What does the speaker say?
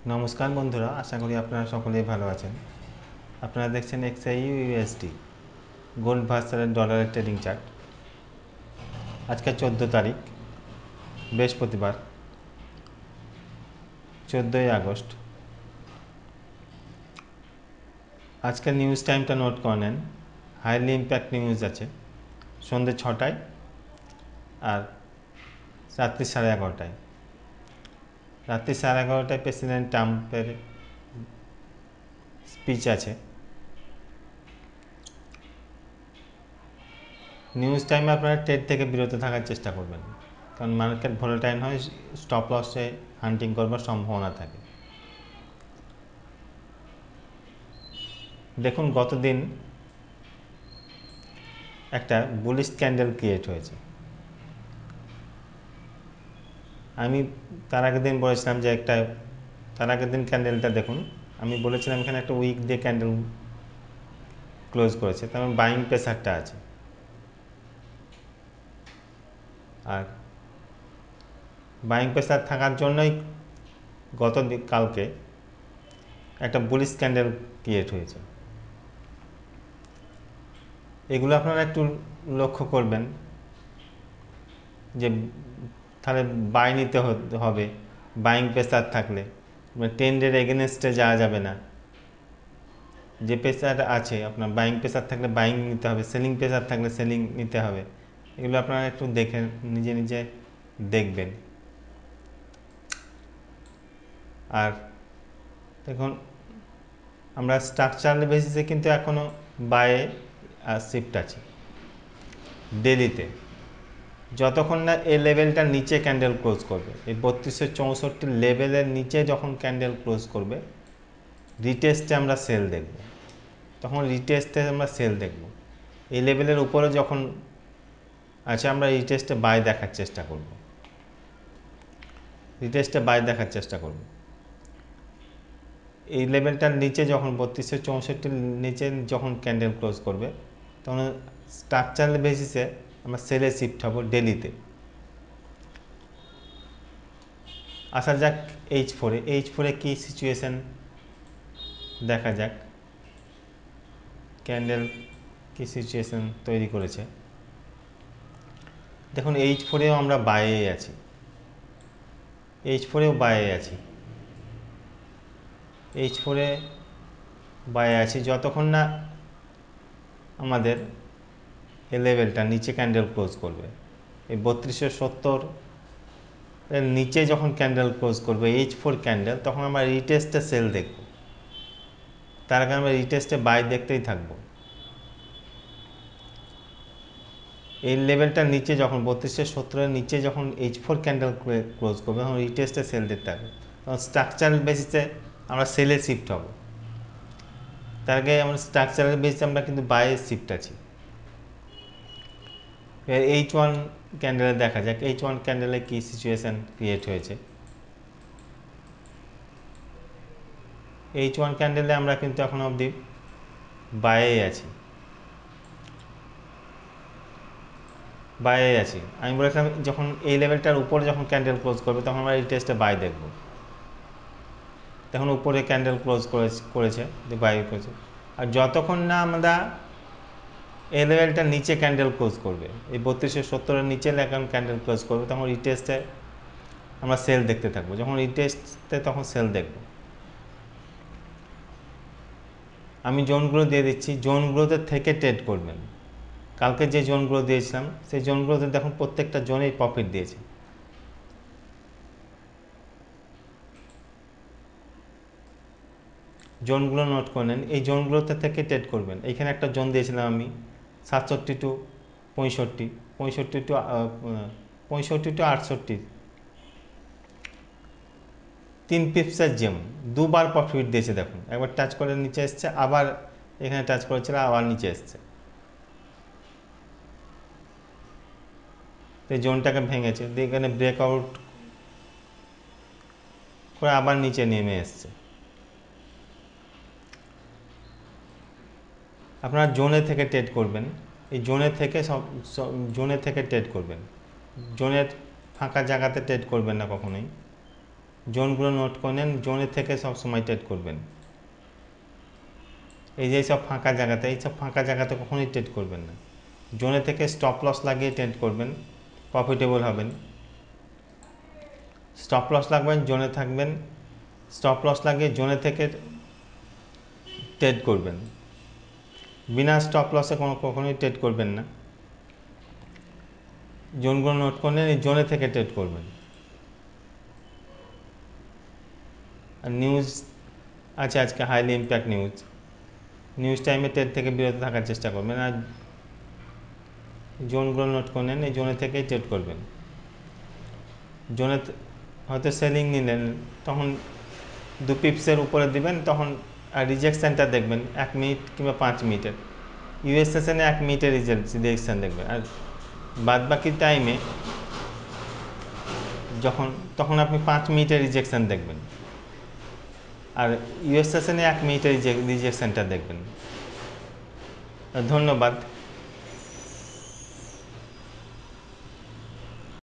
নমস্কার বন্ধুরা, আশা করি আপনারা সকলেই ভালো আছেন। আপনারা দেখছেন এক্সআইইউ ইউএসডি গোল্ড ভার্সাস ডলারের ট্রেডিং চার্ট। আজকে 14 তারিখ, বৃহস্পতিবার, 14ই আগস্ট। আজকের নিউজ টাইমটা নোট করে নেন। হাইলি ইম্প্যাক্ট নিউজ আছে সন্ধ্যে 6টায় আর রাত্রি 11:30টায়। রাত্রি 11:30টায় প্রেসিডেন্ট ট্রাম্পের স্পিচ আছে। নিউজ টাইমে আপনারা ট্রেড থেকে বিরত থাকার চেষ্টা করবেন, কারণ মার্কেট ভোলাটাইল হয়, স্টপ লসে হান্টিং করবার সম্ভাবনা থাকে। দেখুন, গতদিন একটা বুলিশ ক্যান্ডেল ক্রিয়েট হয়েছে। আমি তার আগের দিন বলেছিলাম যে তার আগের দিন ক্যান্ডেলটা দেখুন, আমি বলেছিলাম এখানে একটা উইক দিয়ে ক্যান্ডেল ক্লোজ করেছে, তার মানে বাইং প্রেসারটা আছে। আর বাইং প্রেসার থাকার জন্যই কালকে একটা বুলিশ ক্যান্ডেল ক্রিয়েট হয়েছে। এগুলো আপনারা একটু লক্ষ্য করবেন যে তাহলে বাই নিতে হবে। বাইং প্রেসার থাকলে ট্রেন্ডের এগেনস্টে যাওয়া যাবে না। যে প্রেসার আছে, আপনার বাইং প্রেসার থাকলে বাইং নিতে হবে, সেলিং প্রেসার থাকলে সেলিং নিতে হবে। এগুলো আপনারা একটু দেখে নিজে নিজে দেখবেন। আর দেখুন, আমরা স্ট্রাকচারাল বেসিসে কিন্তু এখনও বাইয়ে শিফট আছে ডেলিতে। যতক্ষণ না এই লেভেলটার নিচে ক্যান্ডেল ক্লোজ করবে, এই 3264 লেভেলের নিচে যখন ক্যান্ডেল ক্লোজ করবে, রিটেস্টে আমরা সেল দেখব। তখন রিটেস্টে আমরা সেল দেখব। এই লেভেলের উপরে যখন আছে, আমরা রিটেস্টে বাই দেখার চেষ্টা করব। এই লেভেলটার নিচে যখন 3264 নিচে যখন ক্যান্ডেল ক্লোজ করবে, তখন স্ট্রাকচারাল বেসিসে আমরা সেলে শিফট হব ডেলিতে। আসা যাক H4-এ কী সিচুয়েশান দেখা যাক। ক্যান্ডেল কী সিচুয়েশান তৈরি করেছে দেখুন। H4-এও আমরা বাইয়ে আছি, H4-এও বাইয়ে আছি, H4-এ বাইয়ে আছি যতক্ষণ না আমাদের এই লেভেলটা নিচে ক্যান্ডেল ক্লোজ করবে। এই 3270 এর নিচে যখন ক্যান্ডেল ক্লোজ করবে H4 ক্যান্ডেল, তখন আমরা রিটেস্টে সেল দেখব। তার আগে আমরা রিটেস্টে বাই দেখতেই থাকবো। এই লেভেলটার নিচে যখন 3270 এর নিচে যখন H4 ক্যান্ডেল ক্লোজ করবে, তখন রিটেস্টে সেল দেখতে হবে। তখন স্ট্রাকচারাল বেসিসে আমরা সেলে শিফট হব। তার আগে আমরা স্ট্রাকচারাল বেসিসে আমরা কিন্তু বাইয়ে শিফট আছি। H1 ক্যান্ডেলে দেখা যাক H1 ক্যান্ডেলে কি সিচুয়েশন ক্রিয়েট হয়েছে। H1 ক্যান্ডেলে আমরা কিন্তু এখন অবধি বাইয়ে আছি। আমি বলেছিলাম যখন এই লেভেলটার উপরে যখন ক্যান্ডেল ক্লোজ করবে, তখন আমরা রিটেস্টে বাই দেখব। তখন উপরে ক্যান্ডেল ক্লোজ করেছে, বাই করেছে। আর যতক্ষণ না আমরা এই লেভেলটার নিচে ক্যান্ডেল ক্লোজ করবে, এই 3270-এর নিচে এখন ক্যান্ডেল ক্লোজ করবে, তখন রিটেস্টে আমরা সেল দেখতে থাকবো। যখন রিটেস্টে তখন সেল দেখব। আমি জোনগুলো দিয়ে দিচ্ছি, জোনগুলোতে থেকে ট্রেড করবেন। কালকে যে জোনগুলো দিয়েছিলাম, সেই জোনগুলোতে দেখুন প্রত্যেকটা জোনেই প্রফিট দিয়েছে। জোনগুলো নোট করে নেন, এই জোনগুলোতে থেকে ট্রেড করবেন। এইখানে একটা জোন দিয়েছিলাম আমি 67 টু 65, 65 টু 68, 3 পিপসের জোন, দুবার প্রফিট দিয়েছে। দেখুন, একবার টাচ করে নিচে এসছে, আবার এখানে টাচ করেছিল, আবার নিচে এসছে। এই জোনটাকে ভেঙেছে, এখানে ব্রেকআউট করে আবার নিচে নেমে এসছে। আপনারা জোনে থেকে ট্রেড করবেন। এই জোনে থেকে ট্রেড করবেন। জোনের ফাঁকা জায়গাতে ট্রেড করবেন না কখনোই। জোনগুলো নোট করে নেন, জোনের থেকে সবসময় ট্রেড করবেন। এই যে সব ফাঁকা জায়গাতে, এইসব ফাঁকা জায়গাতে কখনোই ট্রেড করবেন না। জোনে থেকে স্টপ লস লাগিয়ে ট্রেড করবেন, প্রফিটেবল হবেন। স্টপ লস লাগবেন, জোনে থাকবেন, স্টপ লস লাগিয়ে জোনে থেকে ট্রেড করবেন। বিনা স্টপ লসে কখনোই ট্রেড করবেন না। জোনগুলো নোট করলেন, এই জোনে থেকে ট্রেড করবেন। আর নিউজ আছে আজকে হাইলি ইম্প্যাক্ট নিউজ টাইমে ট্রেড থেকে বিরত থাকার চেষ্টা করবেন। আর জোনগুলো নোট করে নেন, এই জোনে থেকেই ট্রেড করবেন। জোনে হয়তো সেলিং নিলেন, তখন 2 পিপসের উপরে দিবেন, তখন রিজেকশানটা দেখবেন 1 মিনিট কিংবা 5 মিনিটের। ইউএস সেশনে 1 মিনিটের রিজেকশান দেখবেন। আর বাদ বাকি টাইমে তখন আপনি 5 মিনিটের রিজেকশান দেখবেন, আর ইউএস সেশনে 1 মিনিটের রিজেকশানটা দেখবেন। ধন্যবাদ।